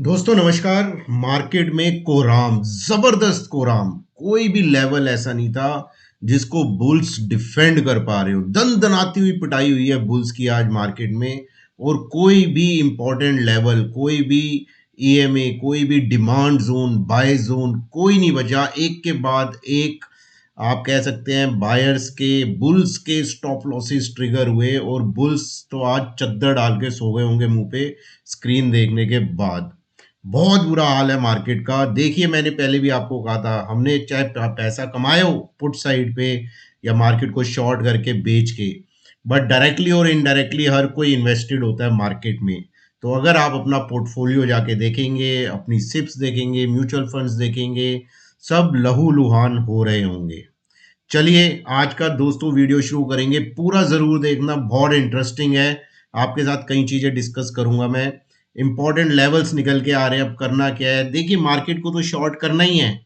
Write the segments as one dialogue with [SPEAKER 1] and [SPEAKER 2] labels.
[SPEAKER 1] दोस्तों नमस्कार। मार्केट में कोराम, जबरदस्त कोराम, कोई भी लेवल ऐसा नहीं था जिसको बुल्स डिफेंड कर पा रहे हो। दनदनाती हुई पिटाई हुई है बुल्स की आज मार्केट में। और कोई भी इंपॉर्टेंट लेवल, कोई भी ईएमए, कोई भी डिमांड जोन, बाय जोन, कोई नहीं बचा। एक के बाद एक आप कह सकते हैं बायर्स के, बुल्स के स्टॉप लॉसेस ट्रिगर हुए और बुल्स तो आज चद्दर डाल के सो गए होंगे मुंह पे स्क्रीन देखने के बाद। बहुत बुरा हाल है मार्केट का। देखिए, मैंने पहले भी आपको कहा था, हमने चाहे पैसा कमाए हो पुट साइड पे या मार्केट को शॉर्ट करके बेच के, बट डायरेक्टली और इनडायरेक्टली हर कोई इन्वेस्टेड होता है मार्केट में। तो अगर आप अपना पोर्टफोलियो जाके देखेंगे, अपनी सिप्स देखेंगे, म्यूचुअल फंड्स देखेंगे, सब लहूलुहान हो रहे होंगे। चलिए आज का दोस्तों वीडियो शुरू करेंगे। पूरा जरूर देखना, बहुत इंटरेस्टिंग है। आपके साथ कई चीजें डिस्कस करूंगा मैं। इंपॉर्टेंट लेवल्स निकल के आ रहे हैं। अब करना क्या है, देखिए मार्केट को तो शॉर्ट करना ही है।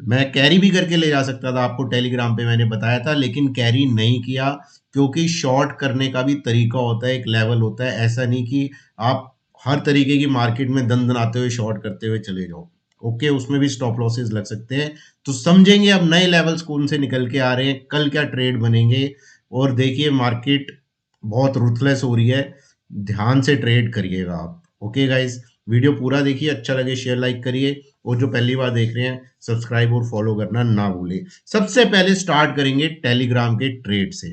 [SPEAKER 1] मैं कैरी भी करके ले जा सकता था, आपको टेलीग्राम पे मैंने बताया था, लेकिन कैरी नहीं किया। क्योंकि शॉर्ट करने का भी तरीका होता है, एक लेवल होता है। ऐसा नहीं कि आप हर तरीके की मार्केट में दंदनाते हुए शॉर्ट करते हुए चले जाओ। ओके, उसमें भी स्टॉप लॉसेस लग सकते हैं। तो समझेंगे अब नए लेवल्स कौन से निकल के आ रहे हैं, कल क्या ट्रेड बनेंगे। और देखिए मार्केट बहुत रुथलेस हो रही है, ध्यान से ट्रेड करिएगा आप। ओके गाइस, वीडियो पूरा देखिए, अच्छा लगे शेयर लाइक करिए, और जो पहली बार देख रहे हैं सब्सक्राइब और फॉलो करना ना भूले। सबसे पहले स्टार्ट करेंगे टेलीग्राम के ट्रेड से।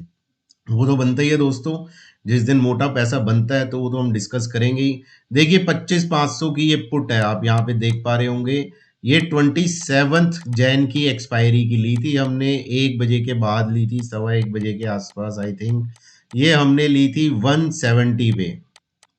[SPEAKER 1] वो तो बनता ही है दोस्तों, जिस दिन मोटा पैसा बनता है तो वो तो हम डिस्कस करेंगे ही। देखिए 25,500 की ये पुट है, आप यहाँ पे देख पा रहे होंगे। ये 27 जैन की एक्सपायरी की ली थी हमने, 1 बजे के बाद ली थी, 1:15 बजे के आसपास आई थिंक। ये हमने ली थी 170 पे।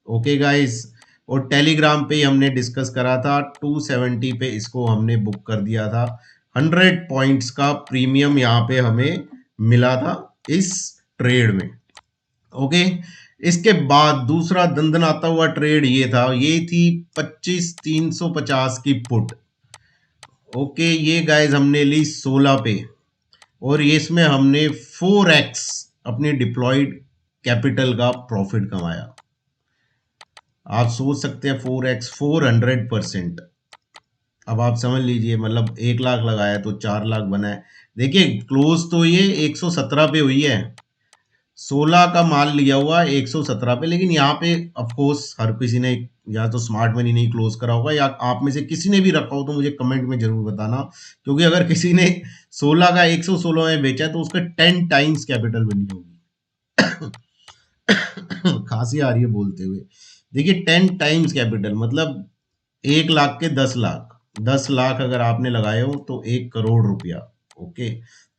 [SPEAKER 1] ओके गाइस, और टेलीग्राम पे ही हमने डिस्कस करा था 270 पे, इसको हमने बुक कर दिया था। 100 पॉइंट्स का प्रीमियम यहाँ पे हमें मिला था इस ट्रेड में। ओके, इसके बाद दूसरा दंदनाता हुआ ट्रेड ये था, ये थी 25,350 की पुट। ओके, ये गाइस हमने ली 16 पे, और ये इसमें हमने 4x अपनी डिप्लॉयड कैपिटल का प्रॉफिट कमाया। आप सोच सकते हैं 4x, 400%। अब आप समझ लीजिए, मतलब 1 लाख लगाया तो 4 लाख बना है। देखिए क्लोज तो ये 117 पे हुई है, 16 का माल लिया हुआ 117 पे। लेकिन यहाँ पे ऑफ कोर्स हर किसी ने या तो स्मार्ट मनी नहीं क्लोज करा होगा, या आप में से किसी ने भी रखा हो तो मुझे कमेंट में जरूर बताना। क्योंकि अगर किसी ने 16 का 116 में बेचा है तो उसका 10 टाइम्स कैपिटल बनी होगी। खांसी आ रही है बोलते हुए। देखिए 10 टाइम्स कैपिटल मतलब 1 लाख के 10 लाख, 10 लाख अगर आपने लगाए हो तो 1 करोड़ रुपया। ओके,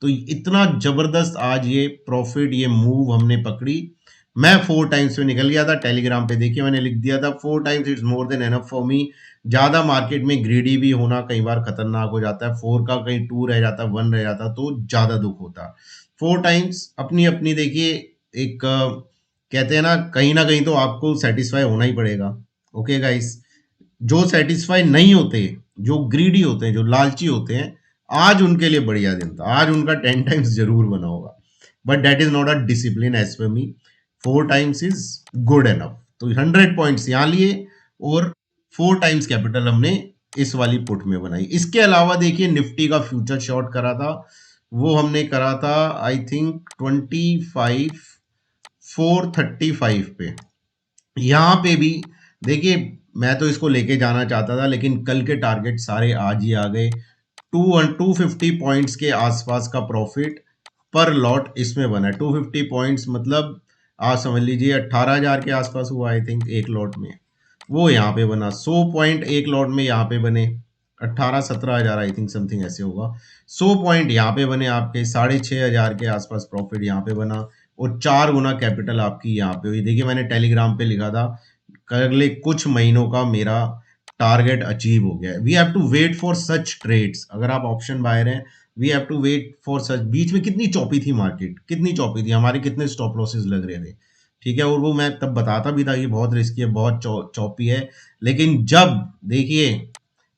[SPEAKER 1] तो इतना जबरदस्त आज ये प्रॉफिट, ये मूव हमने पकड़ी। मैं 4 टाइम्स में निकल गया था। टेलीग्राम पे देखिए मैंने लिख दिया था 4 times it's more than enough for me. ज्यादा मार्केट में ग्रीडी भी होना कई बार खतरनाक हो जाता है। 4 का कहीं 2 रह जाता, 1 रह जाता तो ज्यादा दुख होता। 4 टाइम्स अपनी अपनी देखिए, एक कहते हैं ना कहीं तो आपको सेटिस्फाई होना ही पड़ेगा। ओके गाइस, जो सेटिस्फाई नहीं होते, जो ग्रीडी होते हैं, जो लालची होते हैं, आज उनके लिए बढ़िया दिन था, आज उनका 10 टाइम्स जरूर बना होगा। But that is not a discipline as per me. 4 times is good enough. तो 100 पॉइंट्स यहाँ लिए, और 4 टाइम्स कैपिटल हमने इस वाली पुट में बनाई। इसके अलावा देखिए निफ्टी का फ्यूचर शॉर्ट करा था, वो हमने करा था आई थिंक 25,435 पे। यहाँ पे भी देखिए, मैं तो इसको लेके जाना चाहता था, लेकिन कल के टारगेट सारे आज ही आ गए। 250 पॉइंट्स के आसपास का प्रॉफिट पर लॉट इसमें बना है। 250 पॉइंट्स मतलब आप समझ लीजिए 18,000 के आसपास हुआ आई थिंक एक लॉट में। वो यहाँ पे बना 100 पॉइंट एक लॉट में यहाँ पे बने, 18-17 हजार आई थिंक समथिंग ऐसे होगा। 100 पॉइंट यहाँ पे बने आपके, 6,500 के आसपास प्रॉफिट यहाँ पे बना, और 4 गुना कैपिटल आपकी यहाँ पे हुई। देखिए मैंने टेलीग्राम पे लिखा था, अगले कुछ महीनों का मेरा टारगेट अचीव हो गया है। We have to wait for such trades. अगर आप ऑप्शन बायर हैं, we have to wait for such. बीच में कितनी चौपी थी मार्केट, कितनी चौपी थी, हमारे कितने स्टॉप लॉसेस लग रहे थे, ठीक है। और वो मैं तब बताता भी था कि बहुत रिस्की है, बहुत चौपी है। लेकिन जब देखिए,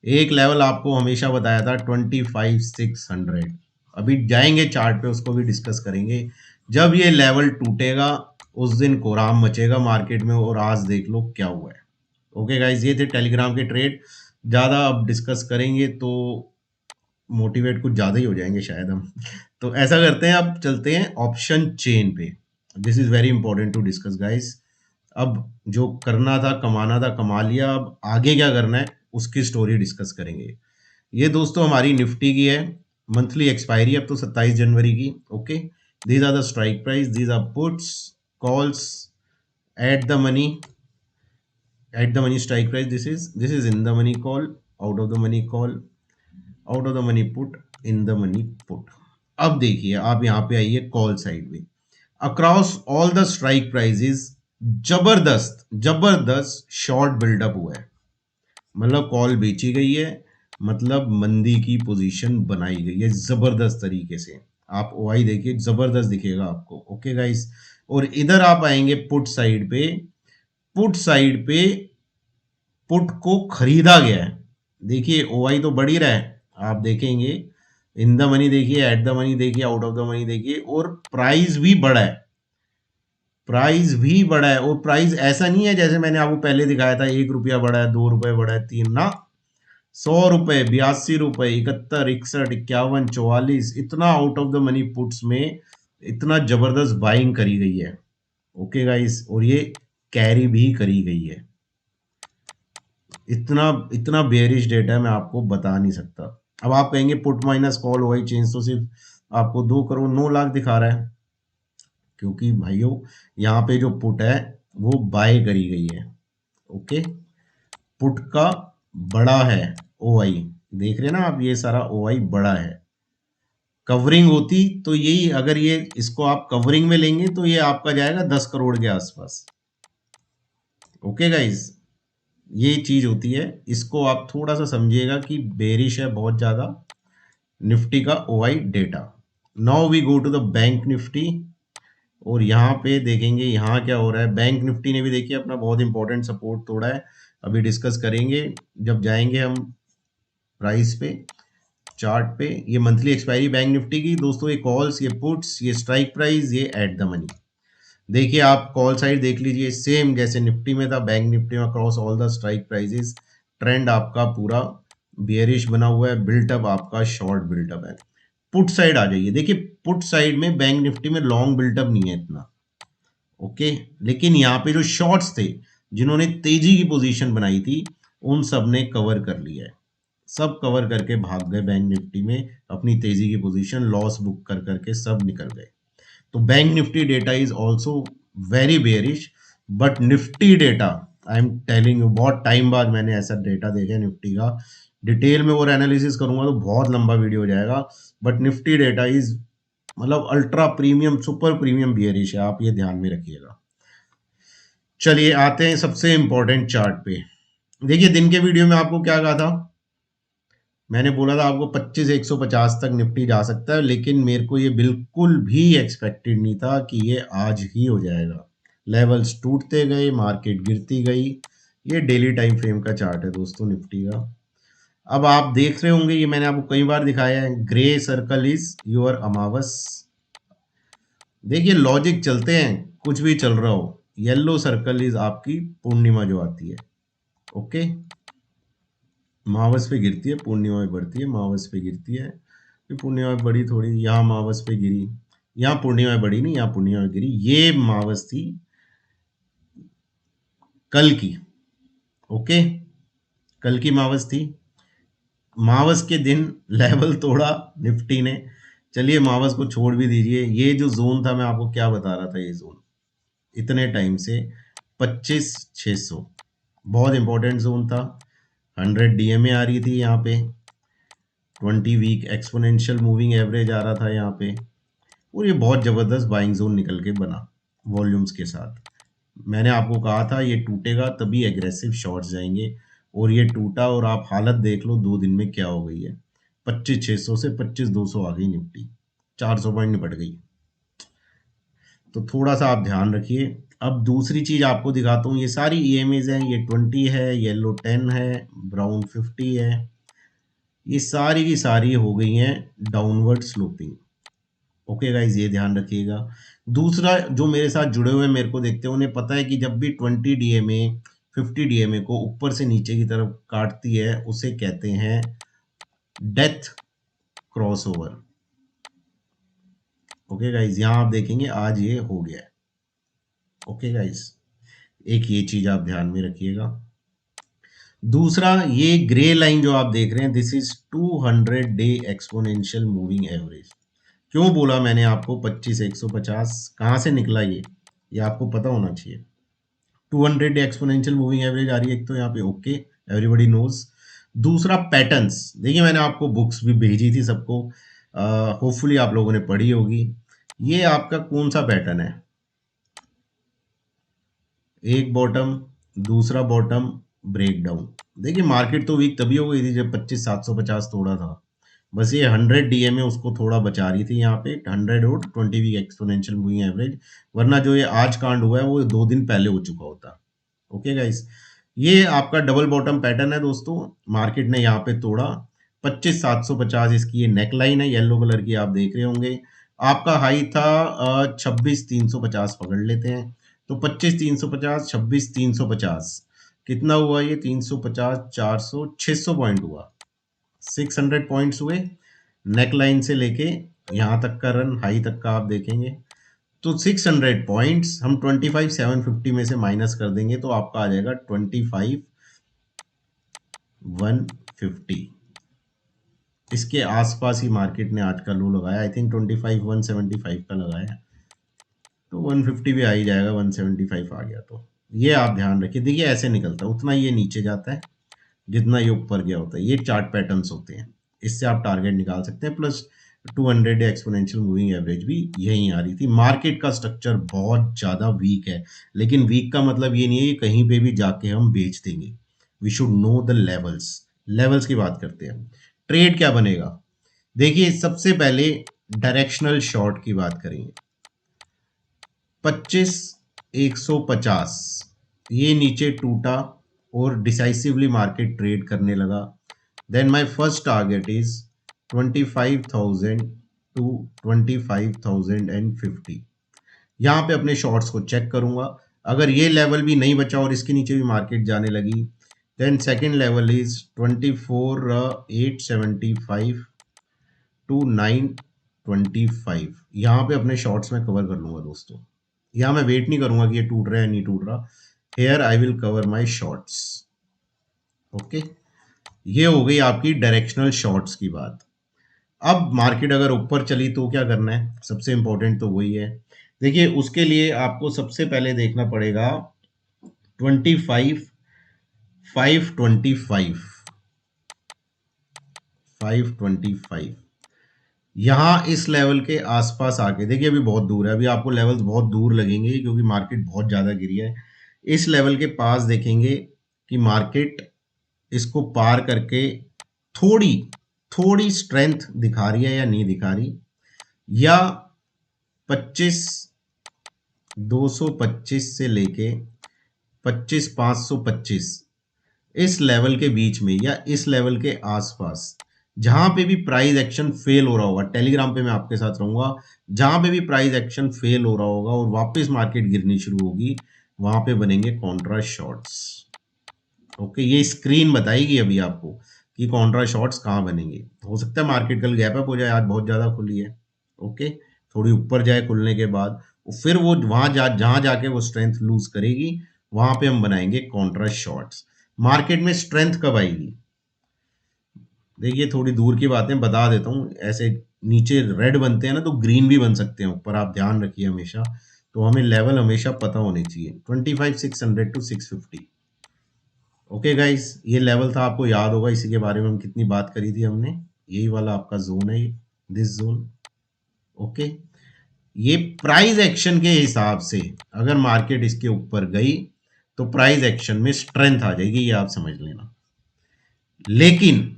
[SPEAKER 1] एक लेवल आपको हमेशा बताया था 25,600। अभी जाएंगे चार्ट पे, उसको भी डिस्कस करेंगे। जब ये लेवल टूटेगा उस दिन कोराम मचेगा मार्केट में, और आज देख लो क्या हुआ है। ओके गाइज, ये थे टेलीग्राम के ट्रेड। ज़्यादा अब डिस्कस करेंगे तो मोटिवेट कुछ ज़्यादा ही हो जाएंगे शायद हम। तो ऐसा करते हैं, अब चलते हैं ऑप्शन चेन पे। This is very important to discuss guys. अब जो करना था, कमाना था, कमा लिया, अब आगे क्या करना है उसकी स्टोरी डिस्कस करेंगे। ये दोस्तों हमारी निफ्टी की है, मंथली एक्सपायरी अब तो 27 जनवरी की। Okay, these are the strike price, these are puts, calls, at the money, at the money strike price, this is in the money call, out of the money call, out of the money put, in the money put. अब देखिए आप यहाँ पे आइए call side में, across all the strike prices जबरदस्त जबरदस्त short buildup हुआ है। मतलब कॉल बेची गई है, मतलब मंदी की पोजीशन बनाई गई है जबरदस्त तरीके से। आप ओआई देखिए, जबरदस्त दिखेगा आपको। ओके गाइस, और इधर आप आएंगे पुट साइड पे, पुट साइड पे पुट को खरीदा गया है। देखिए ओआई तो बढ़ ही रहा है, आप देखेंगे इन द मनी देखिए, एट द मनी देखिए, आउट ऑफ द मनी देखिए, और प्राइस भी बढ़ा है, प्राइस भी बढ़ा है। और प्राइस ऐसा नहीं है जैसे मैंने आपको पहले दिखाया था 1 रुपया बढ़ा है, 2 रुपए बढ़ा है, 3 ना, 100 रुपए, 82 रुपए, 71, 61, 51, 44, इतना out of the money puts में इतना जबरदस्त बाइंग करी गई है। ओके गाइस, और ये कैरी भी करी गई है। इतना इतना बेयरिश डेटा है, मैं आपको बता नहीं सकता। अब आप कहेंगे पुट माइनस कॉल वही चेंज तो सिर्फ आपको 2 करोड़ 9 लाख दिखा रहा है, क्योंकि भाइयों यहाँ पे जो पुट है वो बाय करी गई है। ओके, पुट का बड़ा है ओआई, देख रहे हैं ना आप, ये सारा ओआई बड़ा है। कवरिंग होती तो यही, अगर ये इसको आप कवरिंग में लेंगे तो ये आपका जाएगा 10 करोड़ के आसपास। ओके गाइज, ये चीज होती है, इसको आप थोड़ा सा समझिएगा कि बेरिश है बहुत ज्यादा निफ्टी का OI data. Now we go to the bank Nifty, और यहाँ पे देखेंगे यहाँ क्या हो रहा है। बैंक निफ्टी ने भी देखिए अपना बहुत इंपॉर्टेंट सपोर्ट तोड़ा है, अभी डिस्कस करेंगे जब जाएंगे हम प्राइस पे, चार्ट पे। ये मंथली एक्सपायरी बैंक निफ्टी की दोस्तों, ये कॉल्स, ये पुट्स, ये स्ट्राइक प्राइस, ये एट द मनी। देखिए आप कॉल साइड देख लीजिए, सेम जैसे निफ्टी में था, बैंक निफ्टी में across all the strike prices trend आपका पूरा बियरिश बना हुआ है, बिल्टअप आपका शॉर्ट बिल्टअप है। पुट साइड आ जाइए, देखिए पुट साइड में बैंक निफ्टी में लॉन्ग बिल्टअप नहीं है इतना। ओके, लेकिन यहाँ पे जो शॉर्ट्स थे, जिन्होंने तेजी की पोजीशन बनाई थी, उन सब ने कवर कर लिया है, सब कवर करके भाग गए बैंक निफ्टी में, अपनी तेजी की पोजीशन लॉस बुक कर करके सब निकल गए। तो bank Nifty data is also very bearish, but Nifty data, I am telling you, बहुत टाइम बाद मैंने ऐसा डेटा देखा है निफ्टी का। डिटेल में और एनालिसिस करूंगा तो बहुत लंबा वीडियो हो जाएगा, बट निफ्टी डेटा इज मतलब ultra premium super premium bearish है, आप ये ध्यान में रखिएगा। चलिए आते हैं सबसे इंपॉर्टेंट चार्ट पे। देखिए दिन के वीडियो में आपको क्या कहा था, मैंने बोला था आपको 25 से 150 तक निफ्टी जा सकता है, लेकिन मेरे को ये बिल्कुल भी एक्सपेक्टेड नहीं था कि ये आज ही हो जाएगा। लेवल्स टूटते गए, मार्केट गिरती गई। ये डेली टाइम फ्रेम का चार्ट है दोस्तों निफ्टी का। अब आप देख रहे होंगे, ये मैंने आपको कई बार दिखाया है, ग्रे सर्कल इज योर अमावस। देखिए लॉजिक चलते हैं, कुछ भी चल रहा हो, येलो सर्कल इज आपकी पूर्णिमा जो आती है। ओके, मावस पे गिरती है, पूर्णिमा में बढ़ती है, मावस पे गिरती है, फिर पूर्णिमा में बढ़ी थोड़ी, यहाँ मावस पे गिरी, यहाँ पूर्णिमा में बढ़ी नहीं, यहाँ पूर्णिमा में गिरी। ये मावस थी कल की। ओके, कल की मावस थी, मावस के दिन लेवल तोड़ा निफ्टी ने। चलिए मावस को छोड़ भी दीजिए, ये जो जोन था मैं आपको क्या बता रहा था, ये जोन इतने टाइम से 25,600 बहुत इंपॉर्टेंट जोन था। 100 डीएमए आ रही थी यहाँ पे, 20 वीक एक्सपोनेंशियल मूविंग एवरेज आ रहा था यहाँ पे, और ये बहुत ज़बरदस्त बाइंग जोन निकल के बना वॉल्यूम्स के साथ। मैंने आपको कहा था ये टूटेगा तभी एग्रेसिव शॉर्ट्स जाएंगे, और ये टूटा, और आप हालत देख लो 2 दिन में क्या हो गई है। 25,600 से 25,200 आ गई निफ्टी, 400 पॉइंट निपट गई। तो थोड़ा सा आप ध्यान रखिए। अब दूसरी चीज आपको दिखाता हूँ, ये सारी ईएमएज हैं, ये 20 है, येलो 10 है, ब्राउन 50 है, ये सारी की सारी हो गई हैं डाउनवर्ड स्लोपिंग। ओके गाइज, ये ध्यान रखिएगा। दूसरा जो मेरे साथ जुड़े हुए मेरे को देखते हैं, उन्हें पता है कि जब भी 20 डीएमए 50 डीएमए को ऊपर से नीचे की तरफ काटती है उसे कहते हैं डेथ क्रॉसओवर। ओके गाइज, यहां आप देखेंगे आज ये हो गया है। ओके गाइज, एक ये चीज आप ध्यान में रखिएगा। दूसरा, ये ग्रे लाइन जो आप देख रहे हैं, this is 200 day exponential moving average. क्यों बोला मैंने आपको 25 150 कहां से निकला ये आपको पता होना चाहिए। 200 डे एक्सपोनेंशियल मूविंग एवरेज आ रही है एक तो यहाँ पे, ओके, एवरीबॉडी नोज। दूसरा पैटर्न्स, देखिए मैंने आपको बुक्स भी भेजी थी सबको, होपफुली आप लोगों ने पढ़ी होगी। ये आपका कौन सा पैटर्न है, एक बॉटम, दूसरा बॉटम, ब्रेकडाउन। देखिए मार्केट तो वीक तभी हो गई थी जब 25,750 तोड़ा था। बस ये 100 डीएमए उसको थोड़ा बचा रही थी यहाँ पे, 100 और 20 वीक एक्सपोनेंशियल मूविंग एवरेज। वरना जो ये आज कांड हुआ है वो 2 दिन पहले हो चुका होता। ओके गाइस, ये आपका डबल बॉटम पैटर्न है दोस्तों। मार्केट ने यहाँ पे तोड़ा 25,750, इसकी ये नेक लाइन है येलो कलर की, आप देख रहे होंगे। आपका हाई था 26,350, पकड़ लेते हैं। तो 25,350, 26,350 कितना हुआ ये, 350, 400, 600 पॉइंट हुआ, 600 पॉइंट्स हुए। नेक लाइन से लेके यहाँ तक का रन, हाई तक का आप देखेंगे। तो 600 पॉइंट्स हम 25,750 में से माइनस कर देंगे तो आपका आ जाएगा 25,150। इसके आसपास ही मार्केट ने आज का लो लगाया, आई थिंक 25,175 का लगाया, तो 150 भी आ ही जाएगा, 175 आ गया। तो ये आप ध्यान रखिए, देखिए ऐसे निकलता है, उतना ये नीचे जाता है जितना ये ऊपर गया होता है। ये चार्ट पैटर्न्स होते हैं, इससे आप टारगेट निकाल सकते हैं। प्लस 200 एक्सपोनेंशियल मूविंग एवरेज भी यहीं आ रही थी। मार्केट का स्ट्रक्चर बहुत ज़्यादा वीक है, लेकिन वीक का मतलब ये नहीं है कि कहीं पे भी जाके हम बेच देंगे। We should know the levels. Levels की बात करते हैं। ट्रेड क्या बनेगा, देखिए सबसे पहले डायरेक्शनल शॉर्ट की बात करेंगे। 25,150 ये नीचे टूटा और डिसाइसिवली मार्केट ट्रेड करने लगा। Then my first target is 25,000 to 25,050। यहाँ पे अपने शॉर्ट्स को चेक करूंगा। अगर ये लेवल भी नहीं बचा और इसके नीचे भी मार्केट जाने लगी, then second level is 24,875 to 925। यहाँ पे अपने शॉर्ट्स में कवर कर लूंगा दोस्तों। यहाँ मैं वेट नहीं करूंगा कि ये टूट रहा है नहीं टूट रहा। Here I will cover my shorts. Okay, ये हो गई आपकी डायरेक्शनल शॉर्ट्स की बात। अब मार्केट अगर ऊपर चली तो क्या करना है, सबसे इंपॉर्टेंट तो वही है। देखिए उसके लिए आपको सबसे पहले देखना पड़ेगा 525 यहाँ इस लेवल के आसपास आके देखिए, अभी बहुत दूर है, अभी आपको लेवल्स बहुत दूर लगेंगे क्योंकि मार्केट बहुत ज़्यादा गिरी है। इस लेवल के पास देखेंगे कि मार्केट इसको पार करके थोड़ी थोड़ी स्ट्रेंथ दिखा रही है या नहीं दिखा रही, या 25,225 से लेके 25,525 इस लेवल के बीच में या इस लेवल के आसपास जहां पे भी प्राइस एक्शन फेल हो रहा होगा, टेलीग्राम पे मैं आपके साथ रहूंगा, जहां पे भी प्राइस एक्शन फेल हो रहा होगा और वापस मार्केट गिरनी शुरू होगी, वहां पे बनेंगे कॉन्ट्रा शॉर्ट्स। ओके, ये स्क्रीन बताएगी अभी आपको कि कॉन्ट्रा शॉर्ट्स कहाँ बनेंगे। हो सकता है मार्केट कल गैप अप हो जाए, आज बहुत ज्यादा खुली है। ओके, थोड़ी ऊपर जाए खुलने के बाद, फिर वो वहां जहां जाके वो स्ट्रेंथ लूज करेगी, वहां पे हम बनाएंगे कॉन्ट्रा शॉर्ट्स। मार्केट में स्ट्रेंथ कब आएगी, देखिए थोड़ी दूर की बातें बता देता हूँ। ऐसे नीचे रेड बनते हैं ना तो ग्रीन भी बन सकते हैं ऊपर, आप ध्यान रखिए हमेशा। तो हमें लेवल हमेशा पता होने चाहिए, 25,600 टू 650। ओके गाइस, ये लेवल था, आपको याद होगा, इसी के बारे में हम कितनी बात करी थी हमने। यही वाला आपका जोन है, दिस जोन। ओके, ये प्राइस एक्शन के हिसाब से अगर मार्केट इसके ऊपर गई तो प्राइस एक्शन में स्ट्रेंथ आ जाएगी, ये आप समझ लेना। लेकिन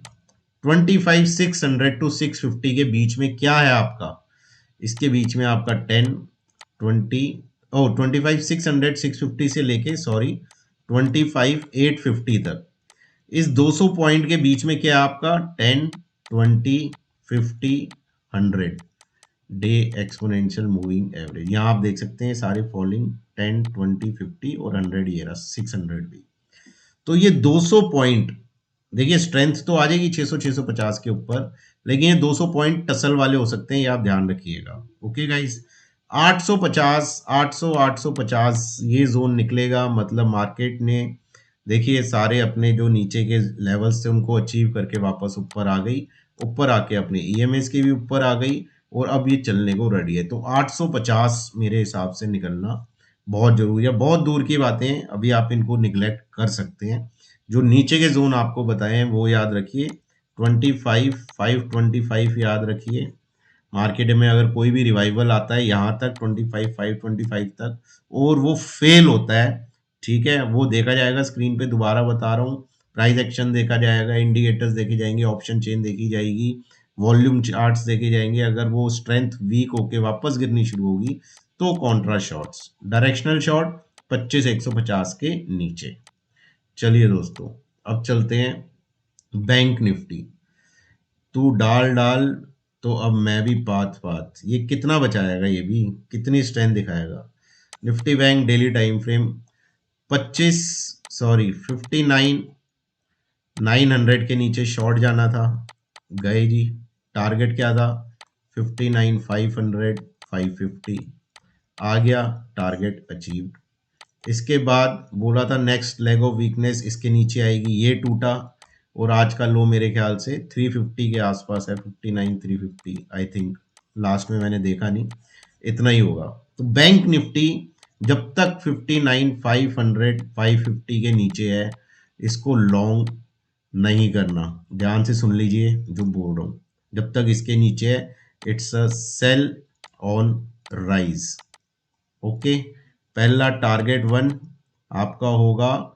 [SPEAKER 1] 25,600 टू 650 के बीच में क्या है आपका, इसके बीच में आपका 10 20 25,600 650 से लेके 25,850 तक, इस 200 पॉइंट के बीच में क्या है आपका 10 20 50 100 डे एक्सपोनेंशियल मूविंग एवरेज। यहाँ आप देख सकते हैं सारे फॉलिंग 10 20 50 और 100, ये रहा 600 भी। तो ये 200 पॉइंट, देखिए स्ट्रेंथ तो आ जाएगी 600 650 के ऊपर, लेकिन ये 200 पॉइंट टसल वाले हो सकते हैं, ये आप ध्यान रखिएगा। ओके गाइस, 850 800 850 ये जोन निकलेगा, मतलब मार्केट ने देखिए सारे अपने जो नीचे के लेवल्स थे उनको अचीव करके वापस ऊपर आ गई, ऊपर आके अपने ईएमएस के भी ऊपर आ गई और अब ये चलने को रेडी है। तो 850 मेरे हिसाब से निकलना बहुत जरूरी है। बहुत दूर की बातें हैं, अभी आप इनको निगलेक्ट कर सकते हैं। जो नीचे के जोन आपको बताए हैं वो याद रखिए, 25 525 याद रखिए। मार्केट में अगर कोई भी रिवाइवल आता है यहाँ तक 25 525 तक और वो फेल होता है, ठीक है, वो देखा जाएगा स्क्रीन पे, दोबारा बता रहा हूँ, प्राइस एक्शन देखा जाएगा, इंडिकेटर्स देखे जाएंगे, ऑप्शन चेन देखी जाएगी, वॉल्यूम चार्ट्स देखे जाएंगे। अगर वो स्ट्रेंथ वीक होके वापस गिरनी शुरू होगी तो कॉन्ट्रा शॉर्ट्स, डायरेक्शनल शॉर्ट 25 150 के नीचे। चलिए दोस्तों, अब चलते हैं बैंक निफ्टी। तू डाल डाल, तो अब मैं भी पात पात, ये कितना बचाएगा, ये भी कितनी स्ट्रेंथ दिखाएगा। Nifty bank daily time frame 25 sorry 59 900 के नीचे शॉर्ट जाना था, गए जी। टारगेट क्या था, 59 500 550, आ गया, टारगेट अचीव्ड। इसके बाद बोला था नेक्स्ट लेग ऑफ वीकनेस इसके नीचे आएगी, ये टूटा और आज का लो मेरे ख्याल से 350 के आसपास है, 59 350 आई थिंक, लास्ट में मैंने देखा नहीं, इतना ही होगा। तो बैंक निफ्टी जब तक 59 500 550 के नीचे है, इसको लॉन्ग नहीं करना। ध्यान से सुन लीजिए जो बोल रहा हूँ, जब तक इसके नीचे है it's a sell on rise. Okay, पहला टारगेट वन आपका होगा,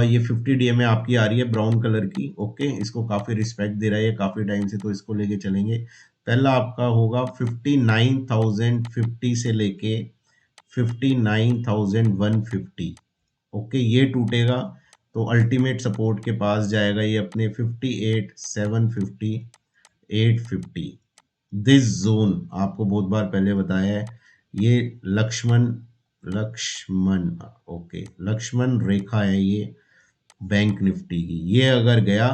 [SPEAKER 1] ये 50 डीएमए आपकी आ रही है ब्राउन कलर की। ओके, इसको काफ़ी रिस्पेक्ट दे रहा है काफ़ी टाइम से, तो इसको लेके चलेंगे। पहला आपका होगा 59,050 से लेके 59,150। ओके, ये टूटेगा तो अल्टीमेट सपोर्ट के पास जाएगा ये अपने 58 750 850। दिस जोन आपको बहुत बार पहले बताया है, ये लक्ष्मण लक्ष्मण ओके लक्ष्मण रेखा है ये बैंक निफ्टी की। ये अगर गया,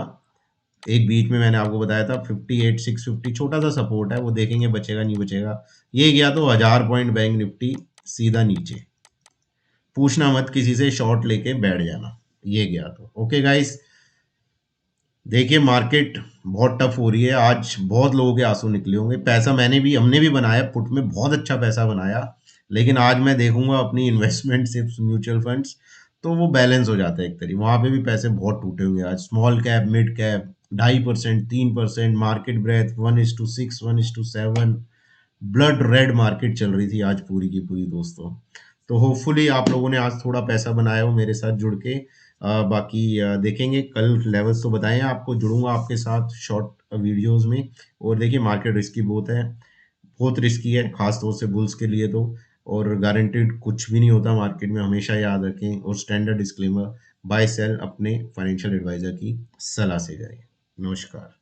[SPEAKER 1] एक बीच में मैंने आपको बताया था 58 650 छोटा सा सपोर्ट है, वो देखेंगे बचेगा नहीं बचेगा। ये गया तो 1000 पॉइंट बैंक निफ्टी सीधा नीचे, पूछना मत किसी से, शॉर्ट लेके बैठ जाना। ये गया तो ओके गाइस, देखिए मार्केट बहुत टफ हो रही है आज, बहुत लोगों के आंसू निकले होंगे। पैसा हमने भी बनाया पुट में, बहुत अच्छा पैसा बनाया, लेकिन आज मैं देखूंगा अपनी इन्वेस्टमेंट सिर्फ म्यूचुअल फंड्स, तो वो बैलेंस हो जाता है एक तरीके, वहां पे भी पैसे बहुत टूटे होंगे आज। Small cap mid cap 2.5% 3%, market breadth 1:6 1:7, blood red market चल रही थी आज पूरी की पूरी दोस्तों। तो होपफुली आप लोगों ने आज थोड़ा पैसा बनाया हो मेरे साथ जुड़ के। बाकी देखेंगे कल लेवल्स तो बताएं, आपको जुड़ूंगा आपके साथ शॉर्ट वीडियोस में। और देखिए मार्केट रिस्की बहुत है, बहुत रिस्की है, खास तौर से बुल्स के लिए तो। और गारंटेड कुछ भी नहीं होता मार्केट में, हमेशा याद रखें। और स्टैंडर्ड डिस्क्लेमर, बाय सेल अपने फाइनेंशियल एडवाइजर की सलाह से करें। नमस्कार।